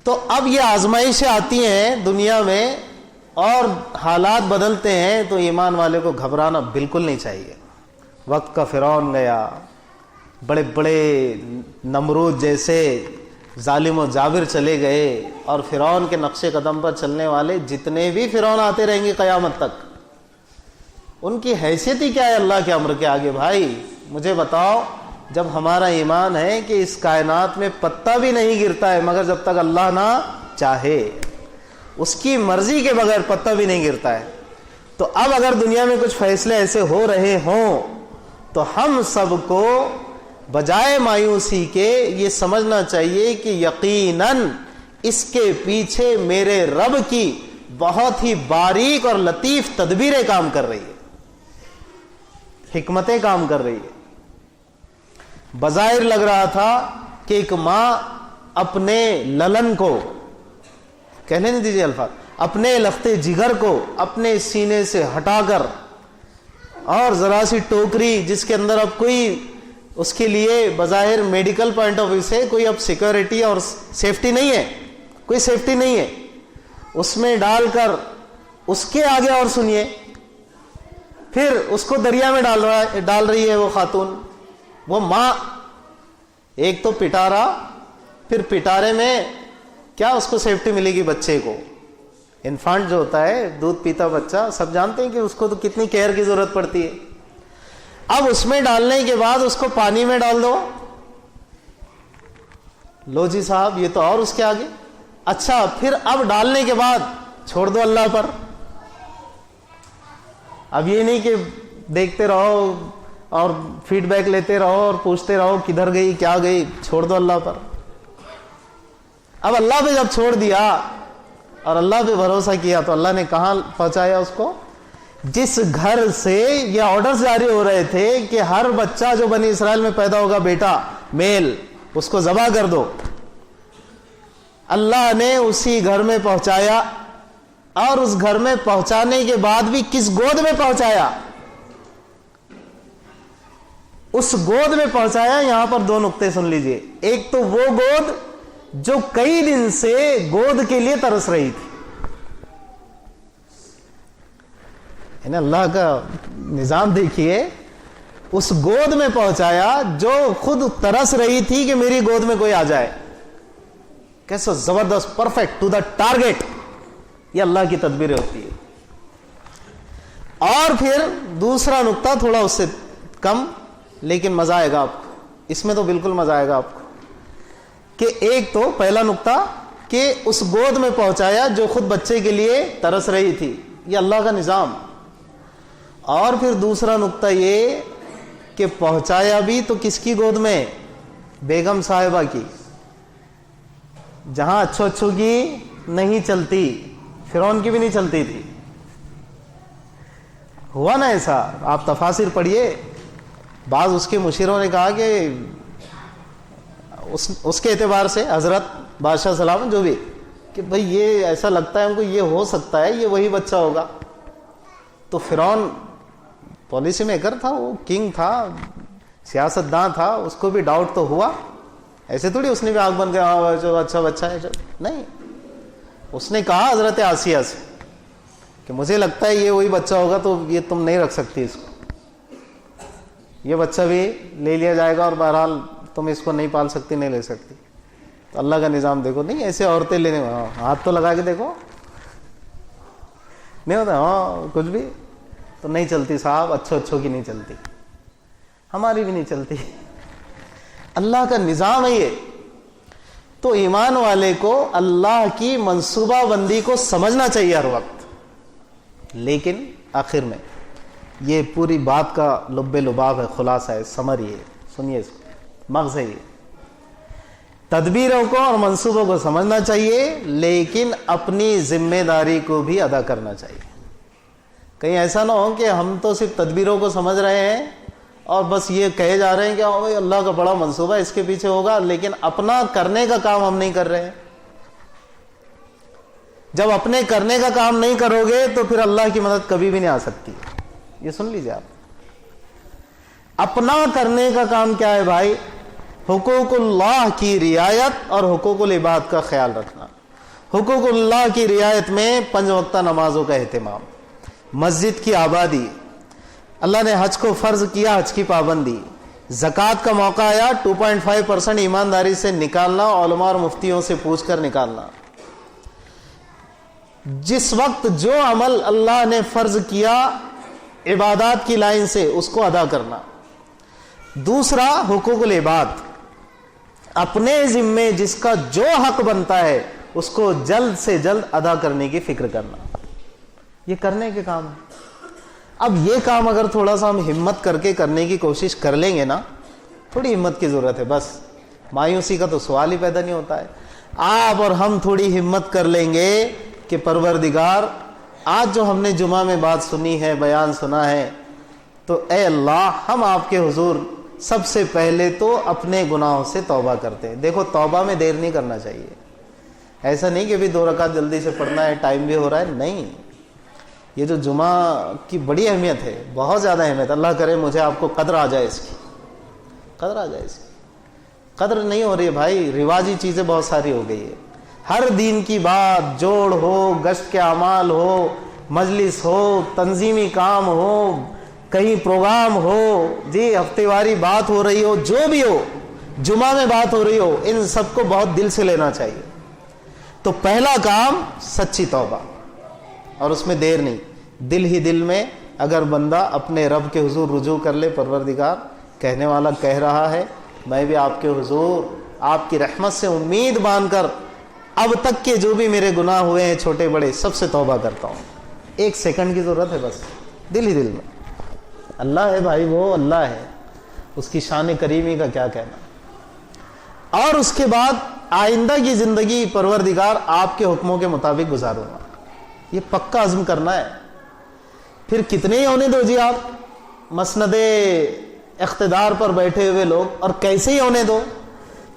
تو اب یہ آزمائشیں آتی ہیں دنیا میں اور حالات بدلتے ہیں، تو ایمان والے کو گھبرانا بالکل نہیں چاہیے۔ وقت کا فرعون گیا، بڑے بڑے نمرود جیسے ظالم و جابر چلے گئے، اور فرعون کے نقش قدم پر چلنے والے جتنے بھی فرعون آتے رہیں گے قیامت تک، ان کی حیثیت ہی کیا ہے اللہ کے امر کے آگے؟ بھائی مجھے بتاؤ، جب ہمارا ایمان ہے کہ اس کائنات میں پتا بھی نہیں گرتا ہے مگر جب تک اللہ نہ چاہے، اس کی مرضی کے بغیر پتا بھی نہیں گرتا ہے، تو اب اگر دنیا میں کچھ فیصلے ایسے ہو رہے ہوں تو ہم سب کو بجائے مایوسی کے یہ سمجھنا چاہیے کہ یقیناً اس کے پیچھے میرے رب کی بہت ہی باریک اور لطیف تدبیریں کام کر رہی ہے، حکمتیں کام کر رہی ہے۔ بظاہر لگ رہا تھا کہ ایک ماں اپنے للن کو، کہنے نہیں دیجیے الفاظ، اپنے لختے جگر کو اپنے سینے سے ہٹا کر، اور ذرا سی ٹوکری جس کے اندر اب کوئی اس کے لیے بظاہر میڈیکل پوائنٹ آف ویو سے کوئی اب سیکورٹی اور سیفٹی نہیں ہے، کوئی سیفٹی نہیں ہے، اس میں ڈال کر اس کے آگے اور سنیے، پھر اس کو دریا میں ڈال رہی ہے وہ خاتون، وہ ماں، ایک تو پٹارا، پھر پٹارے میں کیا اس کو سیفٹی ملے گی بچے کو؟ انفانٹ جو ہوتا ہے، دودھ پیتا بچہ، سب جانتے ہیں کہ اس کو تو کتنی کیئر کی ضرورت پڑتی ہے۔ اب اس میں ڈالنے کے بعد اس کو پانی میں ڈال دو، لو جی صاحب یہ تو اور اس کے آگے، اچھا پھر اب ڈالنے کے بعد چھوڑ دو اللہ پر۔ اب یہ نہیں کہ دیکھتے رہو اور فیڈ بیک لیتے رہو اور پوچھتے رہو کدھر گئی کیا گئی، چھوڑ دو اللہ پر۔ اب اللہ پہ جب چھوڑ دیا اور اللہ پہ بھروسہ کیا تو اللہ نے کہاں پہنچایا اس کو؟ جس گھر سے یہ آرڈرز جاری ہو رہے تھے کہ ہر بچہ جو بنی اسرائیل میں پیدا ہوگا بیٹا میل، اس کو ذبح کر دو، اللہ نے اسی گھر میں پہنچایا، اور اس گھر میں پہنچانے کے بعد بھی کس گود میں پہنچایا؟ اس گود میں پہنچایا۔ یہاں پر دو نقطے سن لیجئے، ایک تو وہ گود جو کئی دن سے گود کے لیے ترس رہی تھی، یعنی اللہ کا نظام دیکھیے، اس گود میں پہنچایا جو خود ترس رہی تھی کہ میری گود میں کوئی آ جائے۔ کیسا زبردست، پرفیکٹ ٹو دا ٹارگیٹ، یہ اللہ کی تدبیر ہوتی ہے۔ اور پھر دوسرا نقطہ تھوڑا اس سے کم، لیکن مزہ آئے گا آپ کو، اس میں تو بالکل مزہ آئے گا آپ کو، کہ ایک تو پہلا نقطہ کہ اس گود میں پہنچایا جو خود بچے کے لیے ترس رہی تھی، یہ اللہ کا نظام۔ اور پھر دوسرا نقطہ یہ کہ پہنچایا بھی تو کس کی گود میں؟ بیگم صاحبہ کی، جہاں اچھو کی نہیں چلتی، فرعون کی بھی نہیں چلتی تھی۔ ہوا نا ایسا؟ آپ تفاسیر پڑھیے، بعض اس کے مشیروں نے کہا کہ اس کے اعتبار سے حضرت بادشاہ سلام جو بھی، کہ بھئی یہ ایسا لگتا ہے ہم کو یہ ہو سکتا ہے یہ وہی بچہ ہوگا۔ تو فرعون پالیسی میکر تھا، وہ کنگ تھا، سیاست داں تھا، اس کو بھی ڈاؤٹ تو ہوا، ایسے تھوڑی اس نے بھی آنکھ بن کے اچھا بچہ ہے، نہیں، اس نے کہا حضرت آسیہ سے کہ مجھے لگتا ہے یہ وہی بچہ ہوگا، تو یہ تم نہیں رکھ سکتی اس کو، یہ بچہ بھی لے لیا جائے گا، اور بہرحال تم اس کو نہیں پال سکتی، نہیں لے سکتی۔ تو اللہ کا نظام دیکھو، نہیں ایسے عورتیں لینے، ہاتھ تو لگا کے دیکھو، نہیں ہوتا، ہاں کچھ بھی تو نہیں چلتی صاحب، اچھوں کی نہیں چلتی، ہماری بھی نہیں چلتی، اللہ کا نظام ہے یہ۔ تو ایمان والے کو اللہ کی منصوبہ بندی کو سمجھنا چاہیے ہر وقت، لیکن آخر میں یہ پوری بات کا لب لباب ہے، خلاصہ ہے، سمری ہے، سنیے اس کو، مغز ہے یہ۔ تدبیروں کو اور منصوبوں کو سمجھنا چاہیے، لیکن اپنی ذمہ داری کو بھی ادا کرنا چاہیے۔ کہیں ایسا نہ ہو کہ ہم تو صرف تدبیروں کو سمجھ رہے ہیں اور بس یہ کہے جا رہے ہیں کہ اوہ اللہ کا بڑا منصوبہ اس کے پیچھے ہوگا، لیکن اپنا کرنے کا کام ہم نہیں کر رہے ہیں۔ جب اپنے کرنے کا کام نہیں کرو گے تو پھر اللہ کی مدد کبھی بھی نہیں آ سکتی۔ یہ سن لیجیے آپ، اپنا کرنے کا کام کیا ہے بھائی؟ حقوق اللہ کی رعایت اور حقوق العباد کا خیال رکھنا۔ حقوق اللہ کی رعایت میں 5 وقتہ نمازوں کا اہتمام، مسجد کی آبادی، اللہ نے حج کو فرض کیا، حج کی پابندی، زکوٰۃ کا موقع آیا 2.5% ایمانداری سے نکالنا، علماء اور مفتیوں سے پوچھ کر نکالنا، جس وقت جو عمل اللہ نے فرض کیا عبادات کی لائن سے اس کو ادا کرنا۔ دوسرا حقوق العباد، اپنے ذمے جس کا جو حق بنتا ہے اس کو جلد سے جلد ادا کرنے کی فکر کرنا، یہ کرنے کے کام ہے۔ اب یہ کام اگر تھوڑا سا ہم ہمت کر کے کرنے کی کوشش کر لیں گے نا، تھوڑی ہمت کی ضرورت ہے، بس مایوسی کا تو سوال ہی پیدا نہیں ہوتا ہے۔ آپ اور ہم تھوڑی ہمت کر لیں گے کہ پروردگار آج جو ہم نے جمعہ میں بات سنی ہے، بیان سنا ہے، تو اے اللہ ہم آپ کے حضور سب سے پہلے تو اپنے گناہوں سے توبہ کرتے ہیں۔ دیکھو توبہ میں دیر نہیں کرنا چاہیے، ایسا نہیں کہ بھی 2 رکعت جلدی سے پڑھنا ہے، ٹائم بھی ہو رہا ہے، نہیں۔ یہ جو جمعہ کی بڑی اہمیت ہے، بہت زیادہ اہمیت، اللہ کرے مجھے آپ کو قدر آ جائے اس کی، قدر آ جائے اس کی۔ قدر نہیں ہو رہی ہے بھائی، رواجی چیزیں بہت ساری ہو گئی ہے، ہر دین کی بات، جوڑ ہو، گشت کے اعمال ہو، مجلس ہو، تنظیمی کام ہو، کہیں پروگرام ہو، جی ہفتے واری بات ہو رہی ہو، جو بھی ہو، جمعہ میں بات ہو رہی ہو، ان سب کو بہت دل سے لینا چاہیے۔ تو پہلا کام سچی توبہ، اور اس میں دیر نہیں، دل ہی دل میں اگر بندہ اپنے رب کے حضور رجوع کر لے، پروردگار کہنے والا کہہ رہا ہے میں بھی آپ کے حضور آپ کی رحمت سے امید باندھ کر اب تک کے جو بھی میرے گناہ ہوئے ہیں چھوٹے بڑے سب سے توبہ کرتا ہوں، 1 سیکنڈ کی ضرورت ہے بس، دل ہی دل میں۔ اللہ ہے بھائی، وہ اللہ ہے، اس کی شان کریمی کا کیا کہنا۔ اور اس کے بعد آئندہ کی زندگی پروردگار آپ کے حکموں کے مطابق گزاروں گا، یہ پکا عزم کرنا ہے۔ پھر کتنے ہی ہونے دو جی، آپ مسند اقتدار پر بیٹھے ہوئے لوگ، اور کیسے ہی ہونے دو،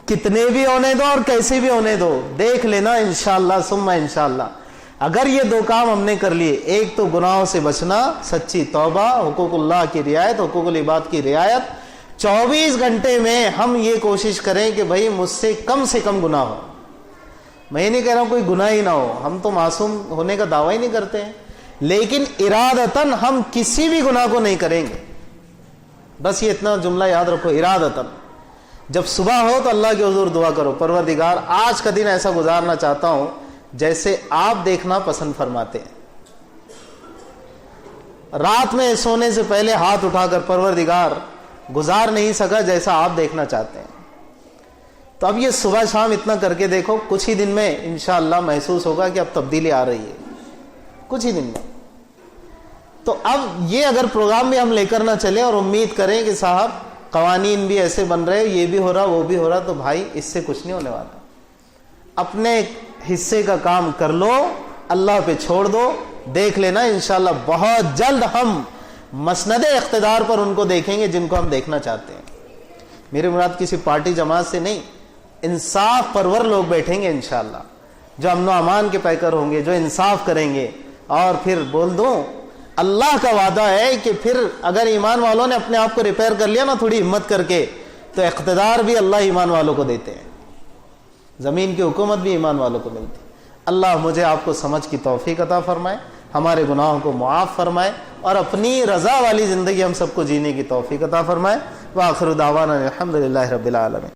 کتنے بھی ہونے دو اور کیسے بھی ہونے دو، دیکھ لینا انشاءاللہ ثم انشاءاللہ اگر یہ 2 کام ہم نے کر لیے، ایک تو گناہوں سے بچنا، سچی توبہ، حقوق اللہ کی رعایت، حقوق العباد کی رعایت، 24 گھنٹے میں ہم یہ کوشش کریں کہ بھائی مجھ سے کم گناہ ہو۔ میں یہ نہیں کہہ رہا ہوں کوئی گناہ ہی نہ ہو، ہم تو معصوم ہونے کا دعویٰ ہی نہیں کرتے ہیں، لیکن ارادتاً ہم کسی بھی گناہ کو نہیں کریں گے۔ بس یہ اتنا جملہ یاد رکھو، ارادتاً۔ جب صبح ہو تو اللہ کے حضور دعا کرو، پروردگار آج کا دن ایسا گزارنا چاہتا ہوں جیسے آپ دیکھنا پسند فرماتے ہیں۔ رات میں سونے سے پہلے ہاتھ اٹھا کر پروردگار گزار نہیں سکا جیسا آپ دیکھنا چاہتے ہیں۔ تو اب یہ صبح شام اتنا کر کے دیکھو، کچھ ہی دن میں انشاءاللہ محسوس ہوگا کہ اب تبدیلی آ رہی ہے، کچھ ہی دن میں۔ تو اب یہ اگر پروگرام بھی ہم لے کر نہ چلیں اور امید کریں کہ صاحب قوانین بھی ایسے بن رہے، یہ بھی ہو رہا وہ بھی ہو رہا، تو بھائی اس سے کچھ نہیں ہونے والا۔ اپنے حصے کا کام کر لو، اللہ پہ چھوڑ دو، دیکھ لینا انشاءاللہ بہت جلد ہم مسند اقتدار پر ان کو دیکھیں گے جن کو ہم دیکھنا چاہتے ہیں۔ میری مراد کسی پارٹی جماعت سے نہیں، انصاف پرور لوگ بیٹھیں گے انشاءاللہ، جو امن و امان کے پیکر ہوں گے، جو انصاف کریں گے۔ اور پھر بول دوں، اللہ کا وعدہ ہے کہ پھر اگر ایمان والوں نے اپنے آپ کو ریپیئر کر لیا نا تھوڑی ہمت کر کے، تو اقتدار بھی اللہ ایمان والوں کو دیتے ہیں، زمین کی حکومت بھی ایمان والوں کو ملتی ہے۔ اللہ مجھے آپ کو سمجھ کی توفیق عطا فرمائے، ہمارے گناہوں کو معاف فرمائے، اور اپنی رضا والی زندگی ہم سب کو جینے کی توفیق عطا فرمائے۔ وآخر دعوانا الحمدللہ رب العالمین۔